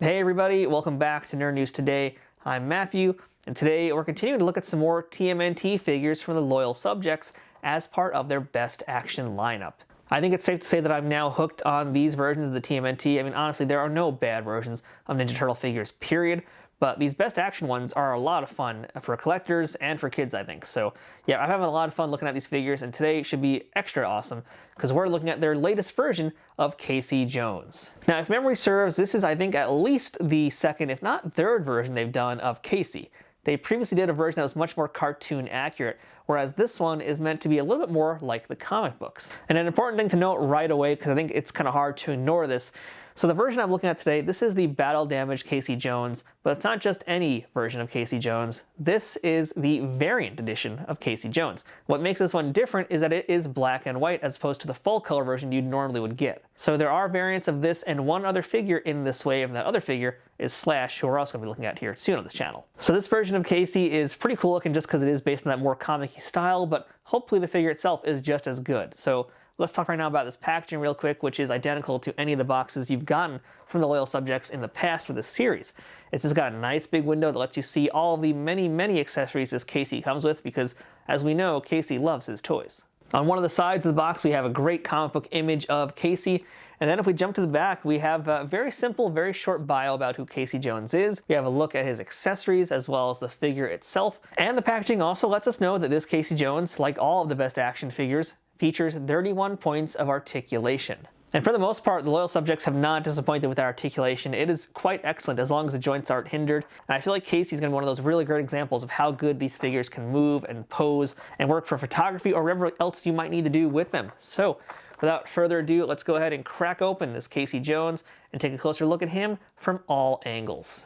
Hey everybody, welcome back to Nerd News Today. I'm Matthew, and today we're continuing to look at some more TMNT figures from the loyal subjects as part of their best action lineup. I think it's safe to say that I'm now hooked on these versions of the TMNT. I mean, honestly, there are no bad versions of Ninja Turtle figures, period. But these best action ones are a lot of fun for collectors and for kids, I think. So yeah, I'm having a lot of fun looking at these figures, and today should be extra awesome because we're looking at their latest version of Casey Jones. Now, if memory serves, this is, I think, at least the second, if not third version they've done of Casey. They previously did a version that was much more cartoon accurate, whereas this one is meant to be a little bit more like the comic books. And an important thing to note right away, because I think it's kind of hard to ignore this, so the version I'm looking at today, this is the battle damaged Casey Jones, but it's not just any version of Casey Jones. This is the variant edition of Casey Jones. What makes this one different is that it is black and white as opposed to the full color version you normally would get. So there are variants of this and one other figure in this wave, and that other figure is Slash, who we're also going to be looking at here soon on this channel. So this version of Casey is pretty cool looking just because it is based on that more comic-y style, but hopefully the figure itself is just as good. So let's talk right now about this packaging real quick, which is identical to any of the boxes you've gotten from the loyal subjects in the past for this series. It's just got a nice big window that lets you see all of the many accessories this Casey comes with because, as we know, Casey loves his toys. On one of the sides of the box, we have a great comic book image of Casey. And then if we jump to the back, we have a very simple, very short bio about who Casey Jones is. We have a look at his accessories as well as the figure itself. And the packaging also lets us know that this Casey Jones, like all of the best action figures, features 31 points of articulation. And for the most part, the loyal subjects have not disappointed with their articulation. It is quite excellent as long as the joints aren't hindered. And I feel like Casey's going to be one of those really great examples of how good these figures can move and pose and work for photography or whatever else you might need to do with them. So without further ado, let's go ahead and crack open this Casey Jones and take a closer look at him from all angles.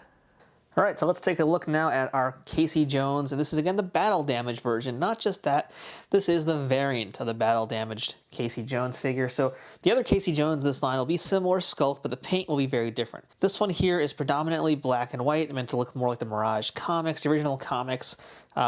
All right, so let's take a look now at our Casey Jones, and this is again the battle damaged version. Not just that, this is the variant of the battle damaged Casey Jones figure. So the other Casey Jones this line will be similar sculpt, but the paint will be very different. This one here is predominantly black and white, meant to look more like the Mirage comics, the original comics,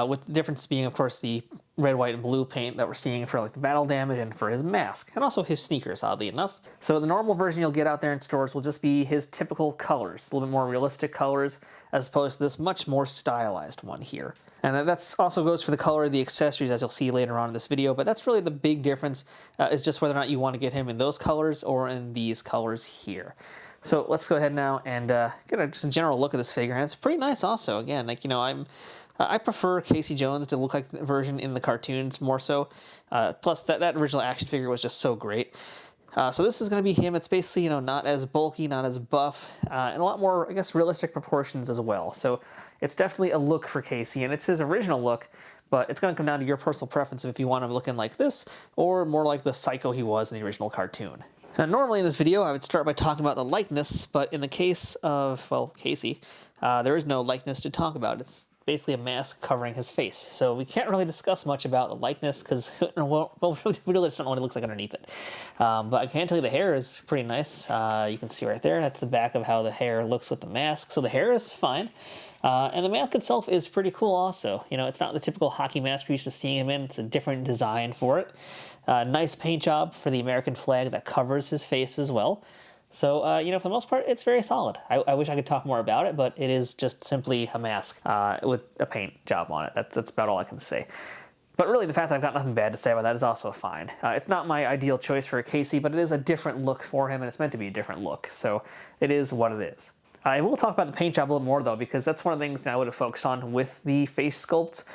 with the difference being, of course, the red, white, and blue paint that we're seeing for like the battle damage and for his mask, and also his sneakers, oddly enough. So the normal version you'll get out there in stores will just be his typical colors, a little bit more realistic colors, as opposed to this much more stylized one here. And that also goes for the color of the accessories, as you'll see later on in this video, but that's really the big difference, is just whether or not you want to get him in those colors or in these colors here. So let's go ahead now and get just a general look at this figure, and it's pretty nice also. Again, like, you know, I prefer Casey Jones to look like the version in the cartoons more so. Plus, that original action figure was just so great. So this is going to be him. It's basically, you know, not as bulky, not as buff, and a lot more, I guess, realistic proportions as well. So it's definitely a look for Casey, and it's his original look, but it's going to come down to your personal preference if you want him looking like this or more like the psycho he was in the original cartoon. Now, normally in this video, I would start by talking about the likeness, but in the case of, well, Casey, there is no likeness to talk about. It's basically a mask covering his face. So we can't really discuss much about the likeness because, well, we really just don't know what it looks like underneath it. But I can tell you the hair is pretty nice. You can see right there, that's the back of how the hair looks with the mask. So the hair is fine. And the mask itself is pretty cool also. You know, it's not the typical hockey mask we're used to seeing him in. It's a different design for it. Nice paint job for the American flag that covers his face as well. So, you know, for the most part, it's very solid. I wish I could talk more about it, but it is just simply a mask with a paint job on it. That's about all I can say. But really, the fact that I've got nothing bad to say about that is also fine. It's not my ideal choice for a Casey, but it is a different look for him, and it's meant to be a different look. So it is what it is. I will talk about the paint job a little more, though, because that's one of the things that I would have focused on with the face sculpts.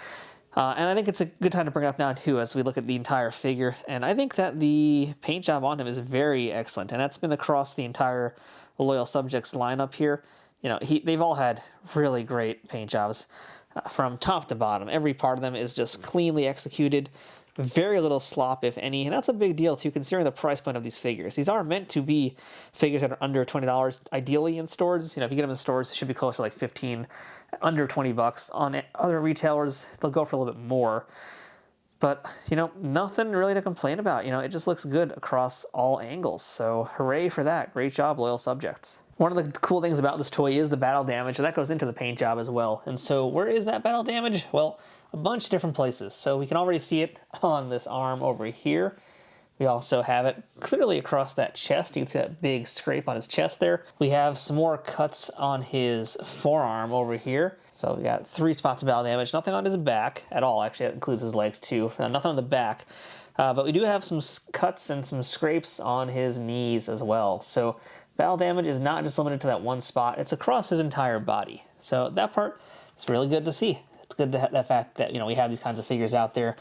And I think it's a good time to bring it up now, too, as we look at the entire figure. And I think that the paint job on him is very excellent, and that's been across the entire Loyal Subjects lineup here. You know, they've all had really great paint jobs from top to bottom. Every part of them is just cleanly executed. Very little slop, if any, and that's a big deal, too, considering the price point of these figures. These are meant to be figures that are under $20, ideally in stores. You know, if you get them in stores, it should be closer to like 15, under 20 bucks. On other retailers, they'll go for a little bit more. But, you know, nothing really to complain about. You know, it just looks good across all angles. So, hooray for that. Great job, Loyal Subjects. One of the cool things about this toy is the battle damage, and that goes into the paint job as well. And so, where is that battle damage? Well, a bunch of different places. So we can already see it on this arm over here. We also have it clearly across that chest. You can see that big scrape on his chest there. We have some more cuts on his forearm over here. So we got 3 spots of battle damage. Nothing on his back at all. Actually, that includes his legs too. Nothing on the back. But we do have some cuts and some scrapes on his knees as well. So battle damage is not just limited to that one spot. It's across his entire body. So that part is really good to see. It's good to have that fact that, you know, we have these kinds of figures out there.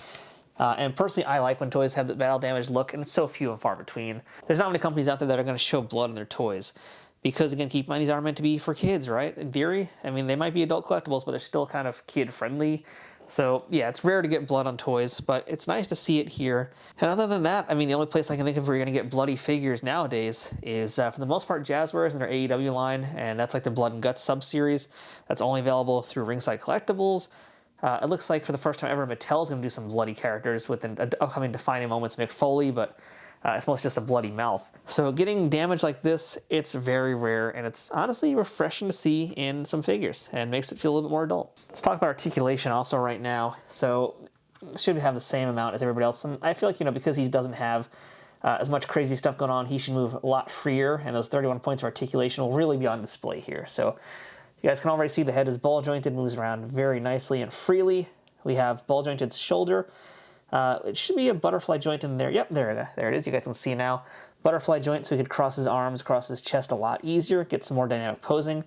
And personally, I like when toys have the battle damage look, and it's so few and far between. There's not many companies out there that are going to show blood on their toys. Because, again, keep in mind, these are meant to be for kids, right? In theory, I mean, they might be adult collectibles, but they're still kind of kid-friendly. So, yeah, it's rare to get blood on toys, but it's nice to see it here. And other than that, I mean, the only place I can think of where you're going to get bloody figures nowadays is, for the most part, Jazzwares and their AEW line, and that's like the Blood and Guts sub-series. That's only available through Ringside Collectibles. It looks like for the first time ever, Mattel's going to do some bloody characters with an upcoming defining moments Mick Foley, but it's mostly just a bloody mouth. So getting damage like this, it's very rare, and it's honestly refreshing to see in some figures, and makes it feel a little bit more adult. Let's talk about articulation also right now. So should have the same amount as everybody else, and I feel like, you know, because he doesn't have as much crazy stuff going on, he should move a lot freer, and those 31 points of articulation will really be on display here. So you guys can already see the head is ball jointed, moves around very nicely and freely. We have ball jointed shoulder. It should be a butterfly joint in there. Yep, there it is. You guys can see now. Butterfly joint, so he could cross his arms, cross his chest a lot easier, get some more dynamic posing.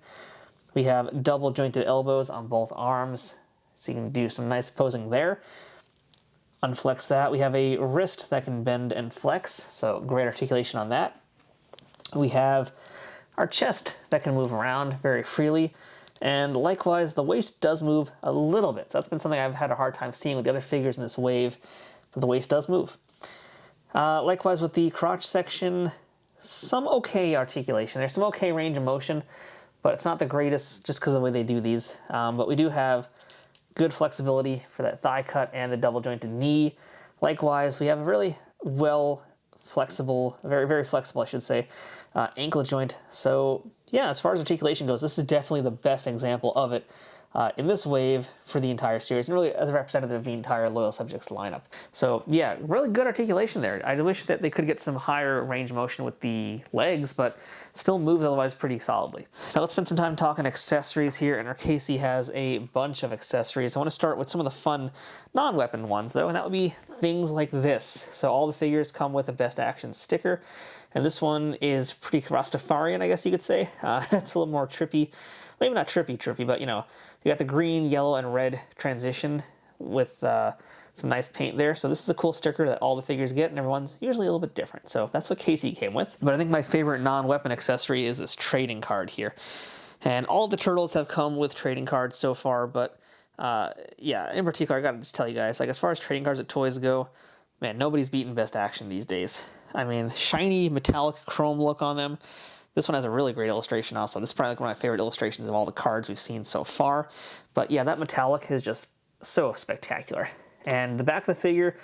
We have double jointed elbows on both arms, so you can do some nice posing there. Unflex that. We have a wrist that can bend and flex, so great articulation on that. We have our chest that can move around very freely, and likewise the waist does move a little bit. So that's been something I've had a hard time seeing with the other figures in this wave, but the waist does move. Likewise with the crotch section, some okay articulation. There's some okay range of motion, but it's not the greatest just because of the way they do these. But we do have good flexibility for that thigh cut and the double jointed knee. Likewise, we have a really well flexible, very, very flexible, I should say, ankle joint. So yeah, as far as articulation goes, this is definitely the best example of it in this wave for the entire series, and really as a representative of the entire Loyal Subjects lineup. So yeah, really good articulation there. I wish that they could get some higher range of motion with the legs, but still moves otherwise pretty solidly. Now let's spend some time talking accessories here, and our Casey has a bunch of accessories. I want to start with some of the fun non-weapon ones though, and that would be things like this. So all the figures come with a Best Action sticker, and this one is pretty Rastafarian, I guess you could say. It's a little more trippy. Maybe not trippy, but you know, you got the green, yellow, and red transition with some nice paint there. So this is a cool sticker that all the figures get, and everyone's usually a little bit different. So that's what Casey came with. But I think my favorite non-weapon accessory is this trading card here. And all the turtles have come with trading cards so far, but yeah, in particular, I gotta just tell you guys, like as far as trading cards at toys go, man, nobody's beating Best Action these days. I mean, shiny metallic chrome look on them. This one has a really great illustration also. This is probably like one of my favorite illustrations of all the cards we've seen so far. But yeah, that metallic is just so spectacular. And the back of the figure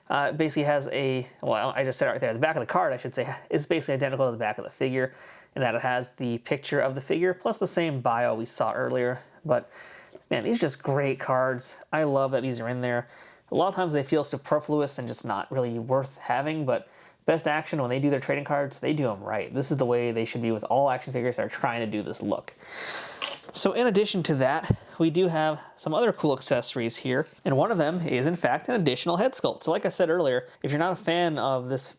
basically has a, well, I just said it right there, the back of the card, I should say, is basically identical to the back of the figure in that it has the picture of the figure plus the same bio we saw earlier. But man, these are just great cards. I love that these are in there. A lot of times they feel superfluous and just not really worth having, but Best Action, when they do their trading cards, they do them right. This is the way they should be with all action figures that are trying to do this look. So in addition to that, we do have some other cool accessories here, and one of them is in fact an additional head sculpt. So like I said earlier, if you're not a fan of this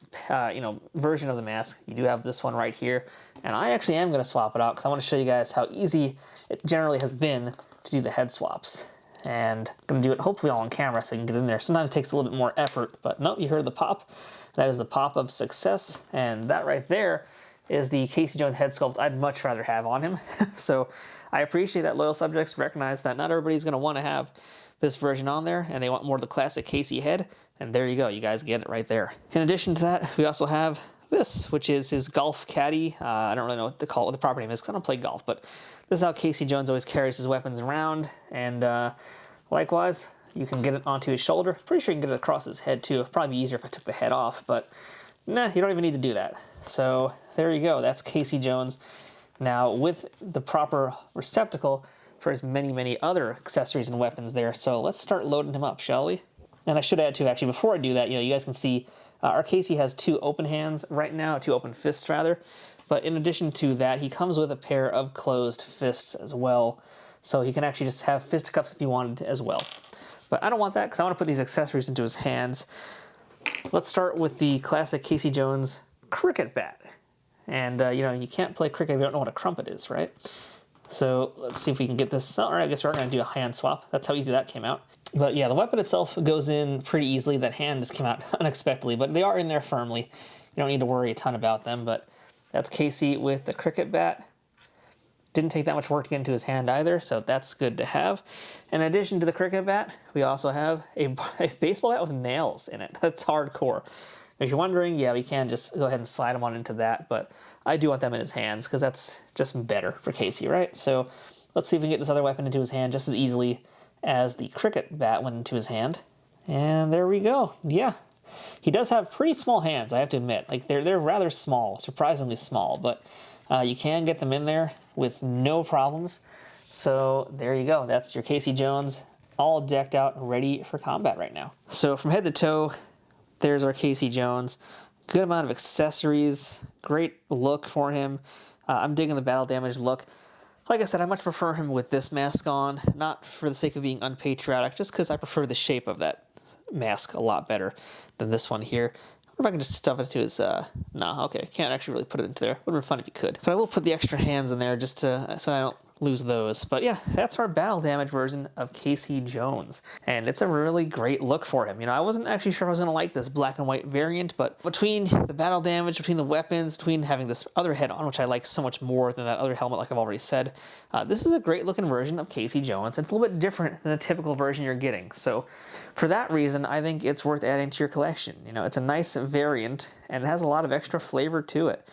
version of the mask, you do have this one right here, and I actually am going to swap it out because I want to show you guys how easy it generally has been to do the head swaps. And I'm going to do it hopefully all on camera so you can get in there. Sometimes it takes a little bit more effort, but no, you heard the pop. That is the pop of success, and that right there is the Casey Jones head sculpt I'd much rather have on him. So I appreciate that Loyal Subjects recognize that not everybody's going to want to have this version on there, and they want more of the classic Casey head, and there you go, you guys get it right there. In addition to that, we also have this, which is his golf caddy. I don't really know what to call it, what the proper name is, because I don't play golf, but this is how Casey Jones always carries his weapons around, and likewise, you can get it onto his shoulder. Pretty sure you can get it across his head too. It'd probably be easier if I took the head off, but nah, you don't even need to do that. So there you go, that's Casey Jones. Now with the proper receptacle for his many, many other accessories and weapons there. So let's start loading him up, shall we? And I should add too, actually, before I do that, you guys can see our Casey has 2 open hands right now, 2 open fists rather. But in addition to that, he comes with a pair of closed fists as well. So he can actually just have fisticuffs if he wanted as well. But I don't want that because I want to put these accessories into his hands. Let's start with the classic Casey Jones cricket bat. And, you can't play cricket if you don't know what a crumpet is, right? So let's see if we can get this. All right, I guess we're going to do a hand swap. That's how easy that came out. But yeah, the weapon itself goes in pretty easily. That hand just came out unexpectedly, but they are in there firmly. You don't need to worry a ton about them, but that's Casey with the cricket bat. Didn't take that much work to get into his hand either, so that's good to have. In addition to the cricket bat, we also have a baseball bat with nails in it. That's hardcore. If you're wondering, yeah, we can just go ahead and slide them on into that, but I do want them in his hands because that's just better for Casey, right? So let's see if we can get this other weapon into his hand just as easily as the cricket bat went into his hand. And there we go. Yeah. He does have pretty small hands, I have to admit. Like they're rather small, surprisingly small, but you can get them in there with no problems. So there you go. That's your Casey Jones all decked out, ready for combat right now. So from head to toe, there's our Casey Jones. Good amount of accessories, great look for him. I'm digging the battle damage look. Like I said, I much prefer him with this mask on, not for the sake of being unpatriotic, just because I prefer the shape of that mask a lot better than this one here. I wonder if I can just stuff it into his, nah, okay, I can't actually really put it into there. Would have been fun if you could. But I will put the extra hands in there just to, so I don't lose those. But yeah, that's our battle damage version of Casey Jones. And it's a really great look for him. I wasn't actually sure if I was going to like this black and white variant, but between the battle damage, between the weapons, between having this other head on, which I like so much more than that other helmet, like I've already said, this is a great looking version of Casey Jones. It's a little bit different than the typical version you're getting. So for that reason, I think it's worth adding to your collection. It's a nice variant and it has a lot of extra flavor to it.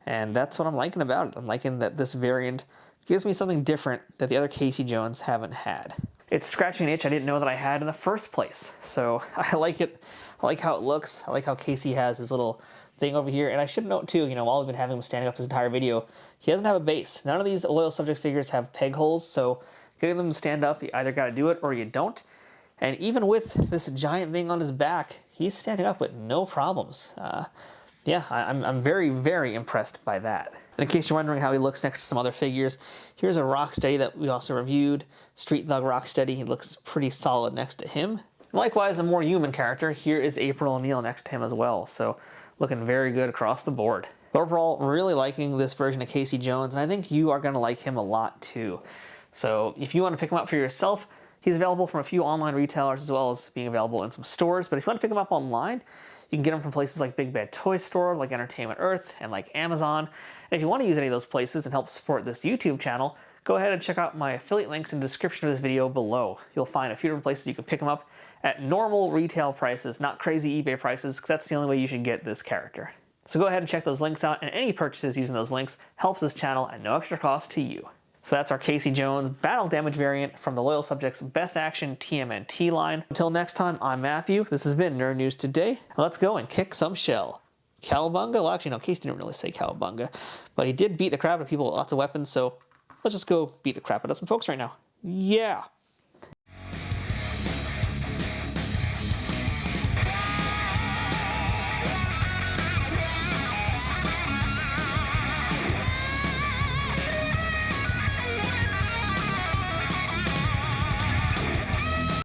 And that's what I'm liking about it. I'm liking that this variant gives me something different that the other Casey Jones haven't had. It's scratching an itch I didn't know that I had in the first place. So I like it. I like how it looks. I like how Casey has his little thing over here. And I should note too, while we've been having him standing up this entire video, he doesn't have a base. None of these Loyal Subjects figures have peg holes. So getting them to stand up, you either got to do it or you don't. And even with this giant thing on his back, he's standing up with no problems. Yeah, I'm very, very impressed by that. And in case you're wondering how he looks next to some other figures, here's a Rocksteady that we also reviewed. Street Thug Rocksteady. He looks pretty solid next to him. Likewise, a more human character. Here is April O'Neil next to him as well. So looking very good across the board. But overall, really liking this version of Casey Jones, and I think you are going to like him a lot too. So if you want to pick him up for yourself, he's available from a few online retailers as well as being available in some stores. But if you want to pick him up online, you can get them from places like Big Bad Toy Store, like Entertainment Earth, and like Amazon. And if you want to use any of those places and help support this YouTube channel, go ahead and check out my affiliate links in the description of this video below. You'll find a few different places you can pick them up at normal retail prices, not crazy eBay prices, because that's the only way you should get this character. So go ahead and check those links out, and any purchases using those links helps this channel at no extra cost to you. So that's our Casey Jones battle damage variant from the Loyal Subjects Best Action TMNT line. Until next time, I'm Matthew. This has been Nerd News Today. Let's go and kick some shell. Cowabunga? Well, actually, no, Casey didn't really say cowabunga, but he did beat the crap out of people with lots of weapons, so let's just go beat the crap out of some folks right now. Yeah!